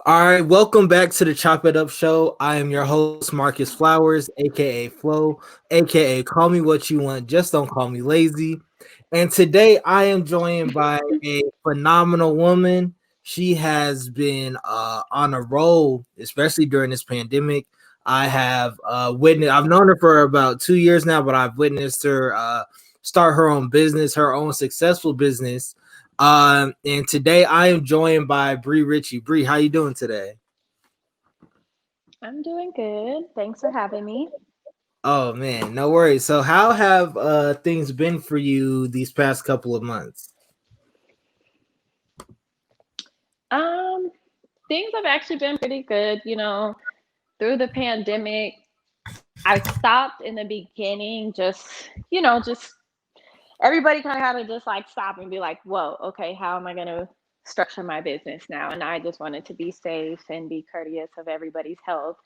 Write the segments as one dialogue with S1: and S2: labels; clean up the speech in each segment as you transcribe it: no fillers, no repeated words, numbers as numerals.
S1: All right, welcome back to the Chop It Up Show. I am your host, Marcus Flowers, aka Flo, aka Call Me What You Want, just don't call me lazy. And today I am joined by a phenomenal woman. She has been on a roll, especially during this pandemic. I have witnessed, I've known her for about 2 years now, but I've witnessed her start her own business, her own successful business. And today I am joined by Bre Richie. Bre, how you doing today?
S2: I'm doing good. Thanks for having me.
S1: Oh man, no worries. So how have things been for you these past couple of months?
S2: Um, Things have actually been pretty good. Through the pandemic, I stopped in the beginning, just everybody kind of had to just like stop and be like, whoa, okay, how am I going to structure my business now? And I just wanted to be safe and be courteous of everybody's health.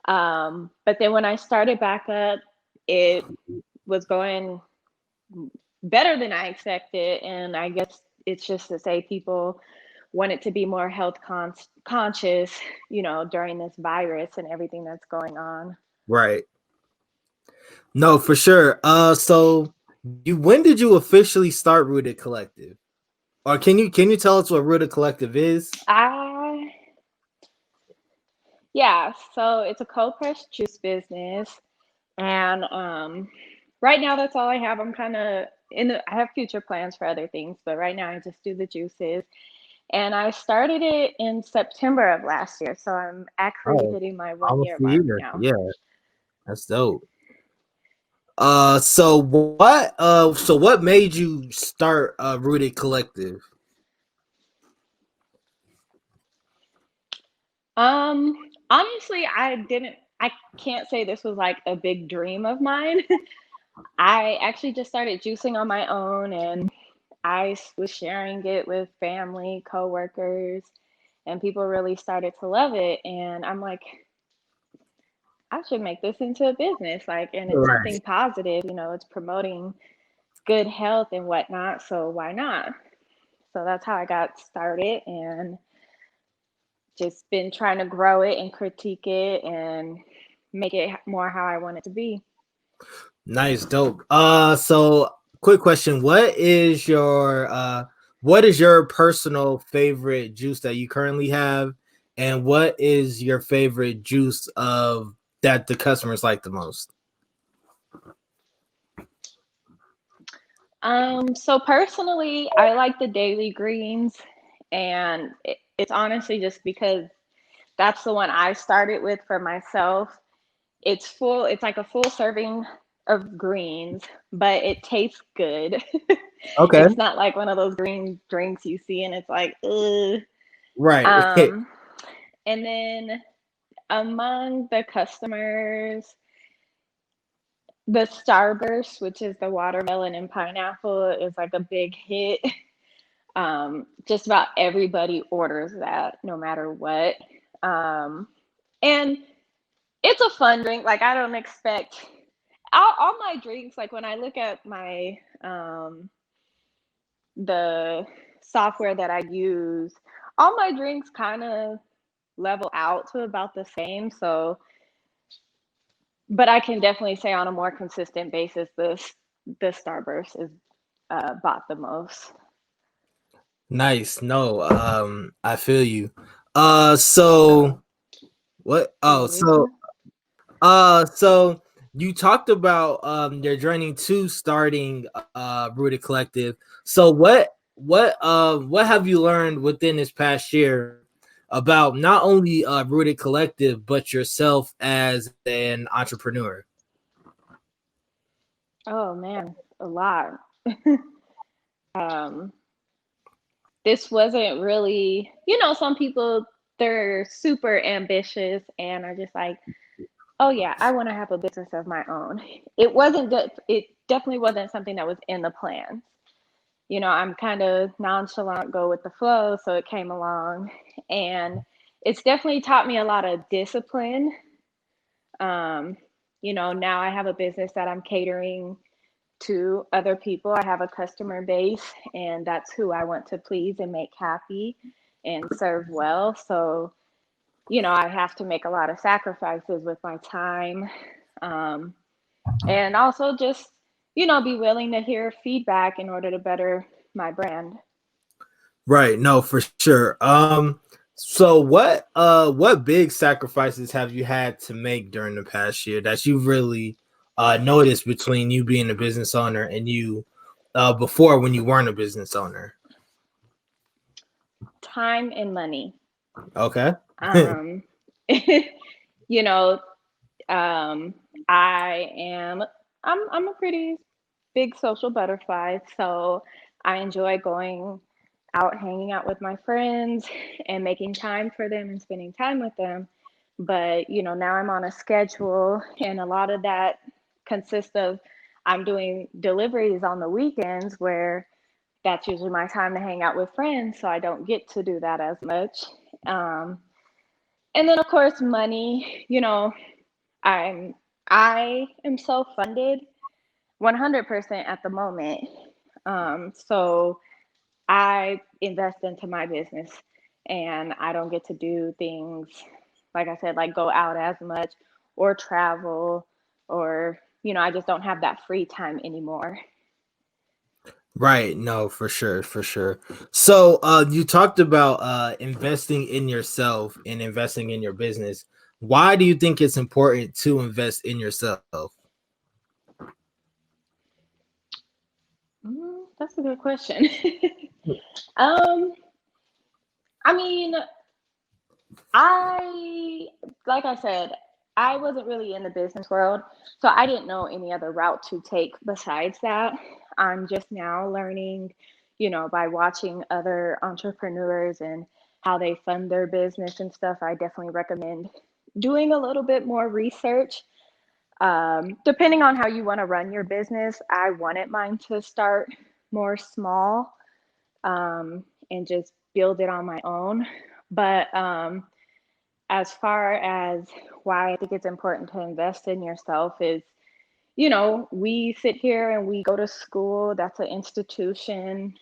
S2: But then when I started back up, it was going better than I expected. And I guess it's just to say people wanted to be more conscious, during this virus and everything that's going on.
S1: Right. No, for sure. So you when did you officially start Rooted Collective? Or can you tell us what Rooted Collective is?
S2: I, yeah, so it's a cold pressed juice business. And right now, that's all I have. I'm kind of I have future plans for other things, but right now I just do the juices. And I started it in September of last year. So I'm actually
S1: Oh,
S2: hitting my one
S1: almost
S2: year
S1: a
S2: mark
S1: year.
S2: now.
S1: Yeah, that's dope. So what made you start Rooted Collective?
S2: Honestly, I can't say this was like a big dream of mine. I actually just started juicing on my own and was sharing it with family, coworkers, and people really started to love it. And I'm like, I should make this into a business. Like, and it's
S1: Right.
S2: something positive, it's promoting good health and whatnot. So why not? So that's how I got started and just been trying to grow it and critique it and make it more how I want it to be.
S1: Nice, dope. So quick question: what is your personal favorite juice that you currently have, and what is your favorite juice of that the customers like the most?
S2: So personally, I like the daily greens, and it's honestly just because that's the one I started with for myself. It's full, it's like a full serving of greens, but it tastes good.
S1: Okay.
S2: It's not like one of those green drinks you see and it's like, ugh.
S1: Right.
S2: Um, and then among the customers, the Starburst, which is the watermelon and pineapple, is like a big hit. Just about everybody orders that no matter what. Um, and it's a fun drink. Like I don't expect all my drinks, like when I look at my the software that I use, all my drinks kind of level out to about the same. So, but I can definitely say on a more consistent basis, the Starburst is bought the most.
S1: Nice. No, I feel you. So what?
S2: What
S1: Oh,
S2: were you saying?
S1: so you talked about your journey to starting Rooted Collective. So what have you learned within this past year about not only Rooted Collective but yourself as an entrepreneur?
S2: Oh man, a lot. um, this wasn't really, some people they're super ambitious and are just like, oh yeah, I want to have a business of my own. It wasn't good. It definitely wasn't something that was in the plan. I'm kind of nonchalant, go with the flow, so it came along, and it's definitely taught me a lot of discipline. Um, now I have a business that I'm catering to other people. I have a customer base, and that's who I want to please and make happy. and serve well. So, I have to make a lot of sacrifices with my time. Um, and also just, be willing to hear feedback in order to better my brand.
S1: Right, no, for sure. So what big sacrifices have you had to make during the past year that you really noticed between you being a business owner and you before when you weren't a business owner?
S2: Time and money.
S1: Okay.
S2: Um, you know, um, I am I'm a pretty big social butterfly, so I enjoy going out, hanging out with my friends and making time for them and spending time with them. But, now I'm on a schedule, and a lot of that consists of I'm doing deliveries on the weekends where that's usually my time to hang out with friends, so I don't get to do that as much. Um, and then of course money, I'm I am self-funded 100% at the moment. So I invest into my business, and I don't get to do things, like I said, like go out as much or travel, or, I just don't have that free time anymore.
S1: Right, no, for sure, for sure. So you talked about investing in yourself and investing in your business. Why do you think it's important to invest in yourself?
S2: That's a good question. um, I mean, I, like I said, I wasn't really in the business world, so I didn't know any other route to take besides that. I'm just now learning, by watching other entrepreneurs and how they fund their business and stuff. I definitely recommend doing a little bit more research. Depending on how you want to run your business, I wanted mine to start more small, and just build it on my own. But as far as why I think it's important to invest in yourself is, we sit here and we go to school, that's an institution,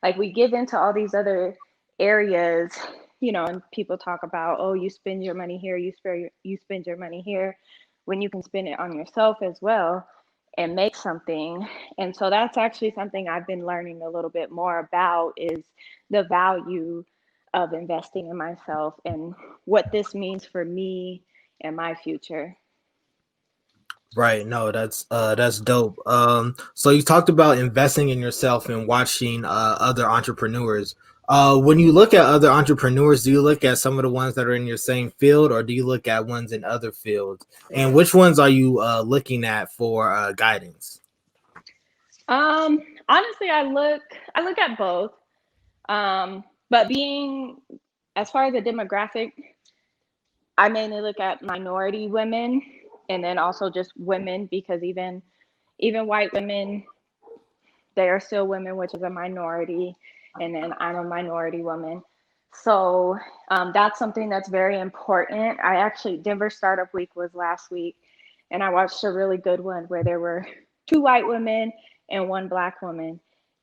S2: like we give into all these other areas, and people talk about, oh, you spend your money here, you spend your money here, when you can spend it on yourself as well and make something. And so that's actually something I've been learning a little bit more about, is the value of investing in myself and what this means for me and my future.
S1: Right. No, that's dope. So you talked about investing in yourself and watching other entrepreneurs. When you look at other entrepreneurs, do you look at some of the ones that are in your same field, or do you look at ones in other fields? And which ones are you looking at for guidance?
S2: Honestly, I look at both. But being, as far as the demographic, I mainly look at minority women, and then also just women, because even white women, they are still women, which is a minority, and then I'm a minority woman. So that's something that's very important. I actually, Denver Startup Week was last week, and I watched a really good one where there were two white women and one black woman.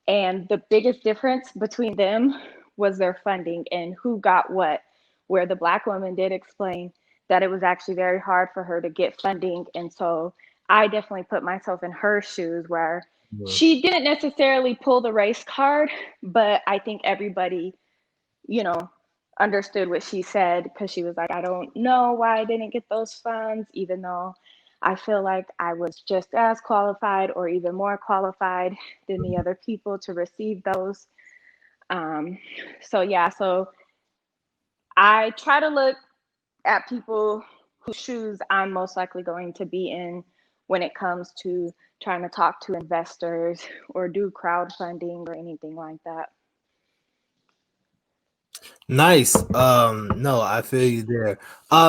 S2: And the biggest difference between them was their funding and who got what. Where the black woman did explain that it was actually very hard for her to get funding. And so I definitely put myself in her shoes, where she didn't necessarily pull the race card, but I think everybody, you know, understood what she said, because she was like, I don't know why I didn't get those funds, even though I feel like I was just as qualified or even more qualified than the other people to receive those. Um, so, yeah, so I try to look at people whose shoes I'm most likely going to be in when it comes to trying to talk to investors or do crowdfunding or anything like that.
S1: Nice. No, I feel you there.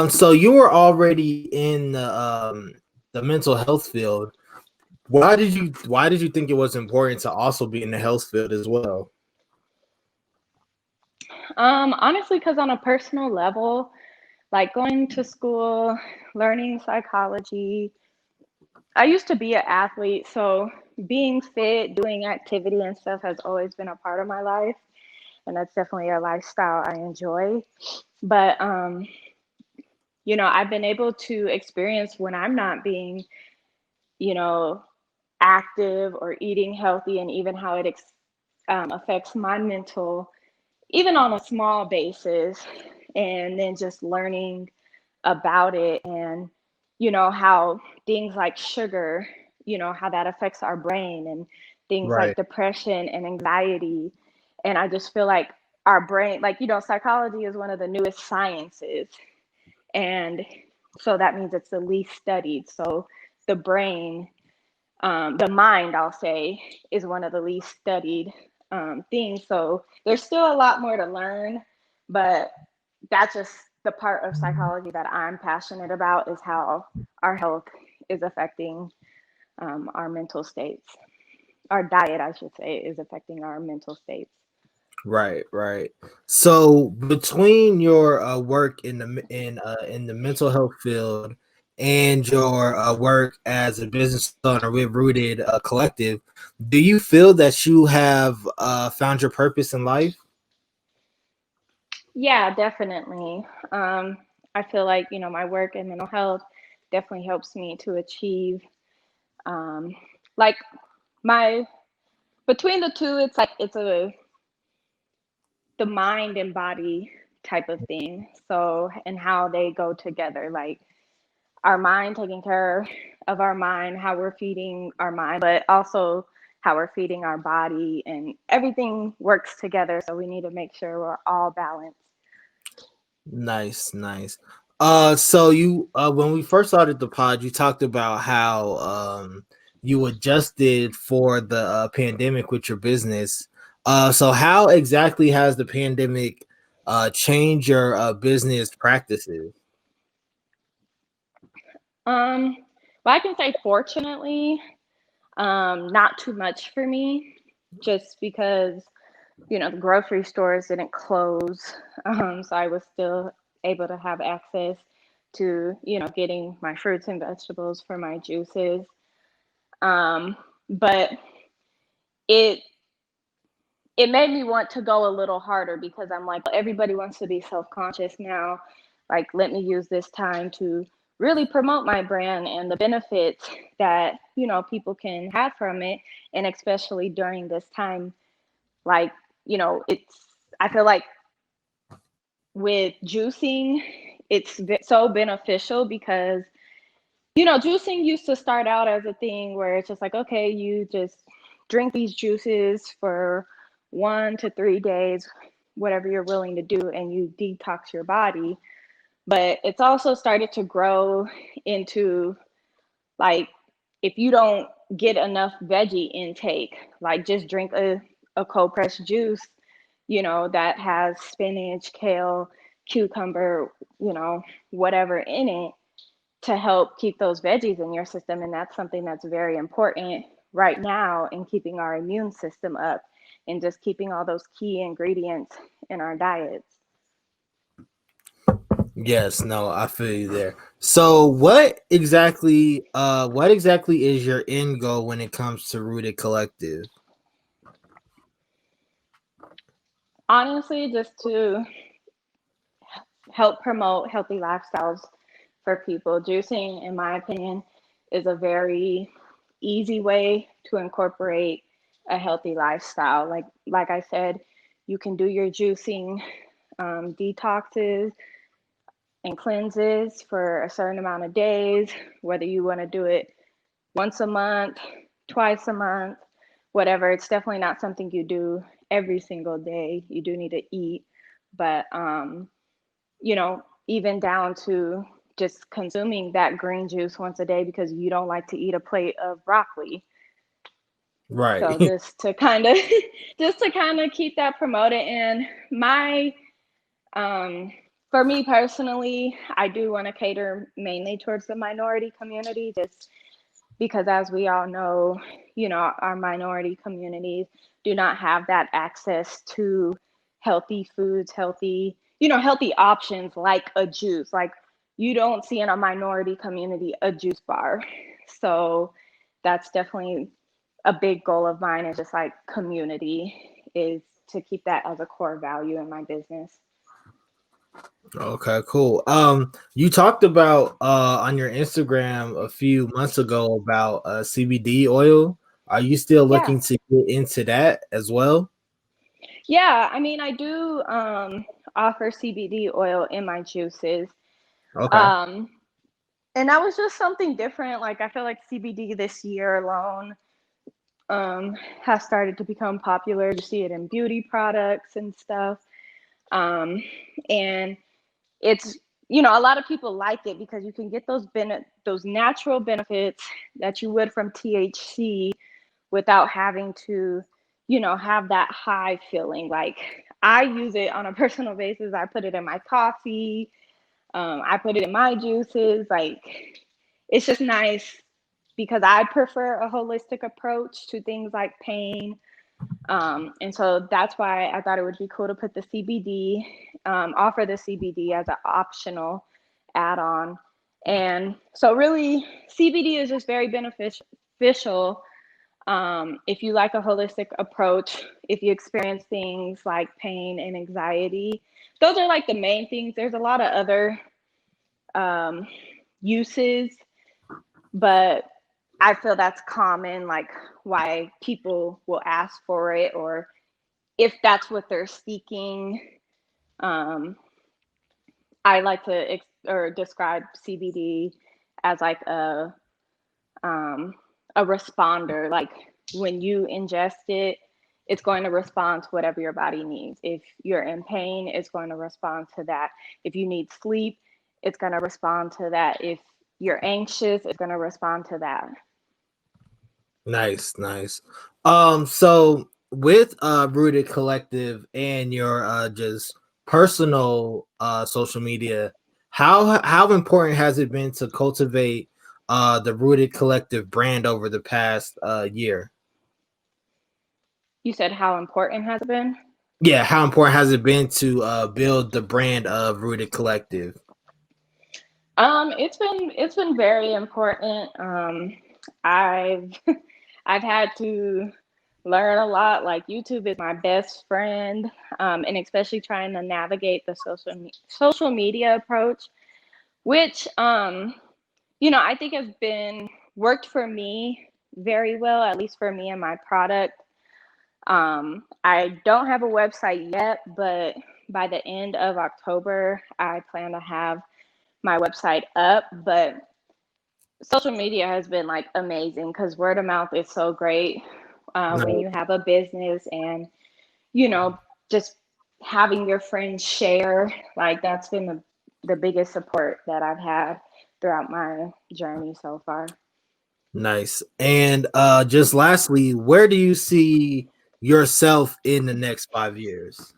S1: So you were already in the mental health field. Why did you think it was important to also be in the health field as well?
S2: Honestly, because on a personal level, like going to school, learning psychology, I used to be an athlete, so being fit, doing activity and stuff has always been a part of my life. and that's definitely a lifestyle I enjoy. But I've been able to experience when I'm not being, you know, active or eating healthy, and even how it affects my mental, even on a small basis, and then just learning about it, and how things like sugar, how that affects our brain, and things like
S1: Right.
S2: depression and anxiety. And I just feel like our brain, like, psychology is one of the newest sciences, and so that means it's the least studied. So the brain, the mind, I'll say, is one of the least studied things. So there's still a lot more to learn, but that's just the part of psychology that I'm passionate about, is how our health is affecting our mental states. Our diet, I should say, is affecting our mental states.
S1: Right, right. So between your work in the mental health field and your work as a business owner with Rooted Collective, do you feel that you have found your purpose in life?
S2: Yeah, definitely. I feel like, my work in mental health definitely helps me to achieve, um, like, my, between the two, it's like, it's the mind and body type of thing. So, and how they go together, like our mind, taking care of our mind, how we're feeding our mind, but also how we're feeding our body, and everything works together. So we need to make sure we're all balanced.
S1: Nice, nice. So you when we first started the pod, you talked about how you adjusted for the pandemic with your business. So how exactly has the pandemic changed your business practices?
S2: Um, well, I can say fortunately, not too much for me, just because, the grocery stores didn't close. So I was still able to have access to, getting my fruits and vegetables for my juices. But it it made me want to go a little harder, because I'm like, everybody wants to be self-conscious now. Like, let me use this time to really promote my brand and the benefits that, people can have from it. And especially during this time, like, it's, I feel like with juicing, it's so beneficial, because juicing used to start out as a thing where it's just like, okay, you just drink these juices for 1 to 3 days, whatever you're willing to do, and you detox your body. But it's also started to grow into, like, if you don't get enough veggie intake, like, just drink a cold pressed juice, that has spinach, kale, cucumber, whatever in it, to help keep those veggies in your system. And that's something that's very important right now in keeping our immune system up, and just keeping all those key ingredients in our diets.
S1: Yes, no, I feel you there. So what exactly is your end goal when it comes to Rooted Collective?
S2: Honestly, just to help promote healthy lifestyles for people. Juicing, in my opinion, is a very easy way to incorporate a healthy lifestyle. Like I said, you can do your juicing detoxes and cleanses for a certain amount of days, whether you want to do it once a month, twice a month, whatever. It's definitely not something you do every single day. You do need to eat, but even down to just consuming that green juice once a day because you don't like to eat a plate of broccoli.
S1: Right.
S2: So just to kind of keep that promoted. And my um for me personally, I do want to cater mainly towards the minority community, just because, as we all know, our minority communities do not have that access to healthy foods, healthy options, like a juice. Like, you don't see in a minority community a juice bar. So that's definitely a big goal of mine, is just like community, is to keep that as a core value in my business.
S1: Okay, cool. You talked about on your Instagram a few months ago about CBD oil. Are you still
S2: Yeah.
S1: looking to get into that as well?
S2: Yeah, I mean, I do offer CBD oil in my juices.
S1: Okay.
S2: Um, and that was just something different. Like, I feel like CBD this year alone has started to become popular. You see it in beauty products and stuff. Um, and it's, a lot of people like it because you can get those natural benefits that you would from THC without having to, have that high feeling. Like, I use it on a personal basis. I put it in my coffee. I put it in my juices. Like, it's just nice because I prefer a holistic approach to things like pain. And so that's why I thought it would be cool to put the CBD, offer the CBD as an optional add-on. And so really, CBD is just very beneficial if you like a holistic approach, if you experience things like pain and anxiety. Those are like the main things. There's a lot of other uses, but I feel that's common, like why people will ask for it, or if that's what they're seeking. Um, I like to describe CBD as like a responder. Like, when you ingest it, it's going to respond to whatever your body needs. If you're in pain, it's going to respond to that. If you need sleep, it's going to respond to that. If you're anxious, it's going to respond to that.
S1: Nice, nice. So with Rooted Collective and your just personal social media, how important has it been to cultivate the Rooted Collective brand over the past year?
S2: You said how important has it been?
S1: Yeah, how important has it been to build the brand of Rooted Collective?
S2: It's been very important. I've I've had to learn a lot. Like, YouTube is my best friend, and especially trying to navigate the social media approach, which I think has been worked for me very well, at least for me and my product. I don't have a website yet, but by the end of October, I plan to have my website up. But social media has been like amazing because word of mouth is so great when
S1: Nice,
S2: you have a business, and you know just having your friends share, like, that's been the biggest support that I've had throughout my journey so far.
S1: nice. And just lastly, where do you see yourself in the next 5 years?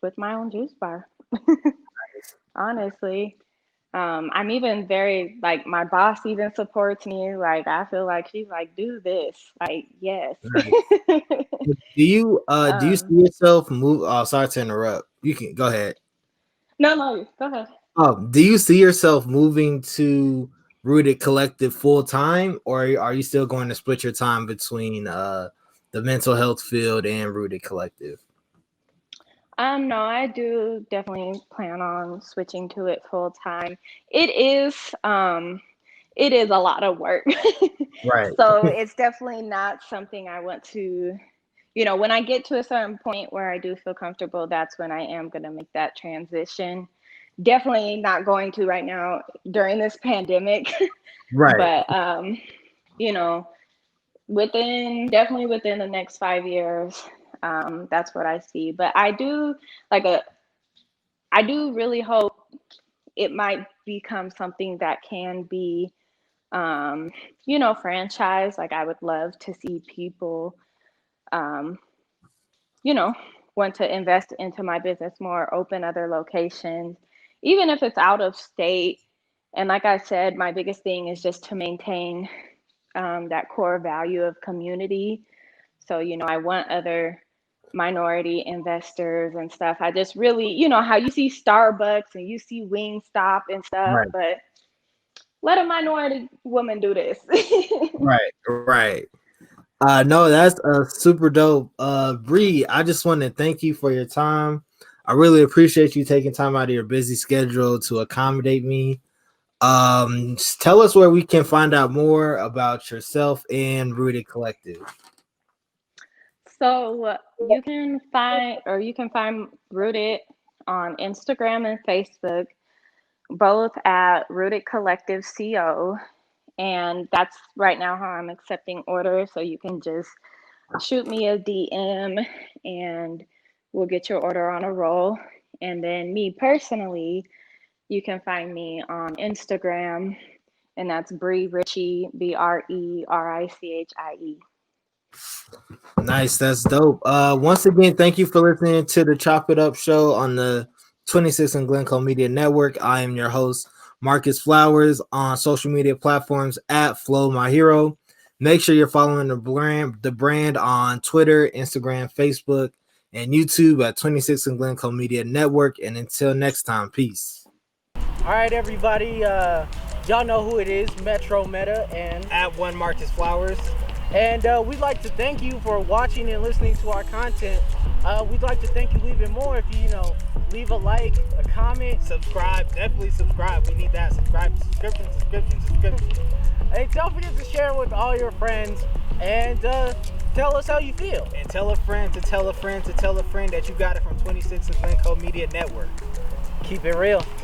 S2: With my own juice bar, honestly. I'm even very, like, my boss even supports me. Like, I feel like she's like, do this. Like, yes.
S1: Nice. Do you see
S2: um,
S1: yourself move? Oh, sorry to interrupt. You can go ahead.
S2: no, no, go ahead.
S1: Do you see yourself moving to Rooted Collective full time, or are you still going to split your time between the mental health field and Rooted Collective?
S2: No, I do definitely plan on switching to it full time. It is, it is a lot of work.
S1: Right,
S2: So it's definitely not something I want to, when I get to a certain point where I do feel comfortable, that's when I am going to make that transition. Definitely not going to right now during this pandemic,
S1: right.
S2: but, you know, definitely within the next 5 years, that's what I see. But like a, I do really hope it might become something that can be, um, franchise. Like, I would love to see people, um, you know, want to invest into my business more, open other locations, even if it's out of state. And like I said, my biggest thing is just to maintain that core value of community. So, I want other minority investors and stuff. I just really, how you see Starbucks and you see Wingstop and stuff,
S1: Right,
S2: but let a minority woman do this.
S1: right, right. No, that's super dope. Bree, I just want to thank you for your time. I really appreciate you taking time out of your busy schedule to accommodate me. Just tell us where we can find out more about yourself and Rooted Collective.
S2: So you can find Rooted on Instagram and Facebook, both at Rooted Collective CO. And that's right now how I'm accepting orders. So you can just shoot me a DM and we'll get your order on a roll. And then me personally, you can find me on Instagram, and that's Bre Richie, Brerichie.
S1: Nice, that's dope. Once again, thank you for listening to the Chop It Up show on the 26 and Glencoe Media Network. I am your host, Marcus Flowers, on social media platforms at Flow My Hero. Make sure you're following the brand on Twitter, Instagram, Facebook, and YouTube at 26 and Glencoe Media Network. And until next time, peace.
S3: All right, everybody. Y'all know who it is, Metro Meta, and
S1: At one Marcus Flowers.
S3: and we'd like to thank you for watching and listening to our content. We'd like to thank you even more if you leave a like, a comment,
S1: Subscribe, definitely subscribe. We need that. Subscription.
S3: Hey, don't forget to share with all your friends and tell us how you feel.
S1: And tell a friend to tell a friend to tell a friend that you got it from 26 and Glencoe Media Network.
S3: Keep it real.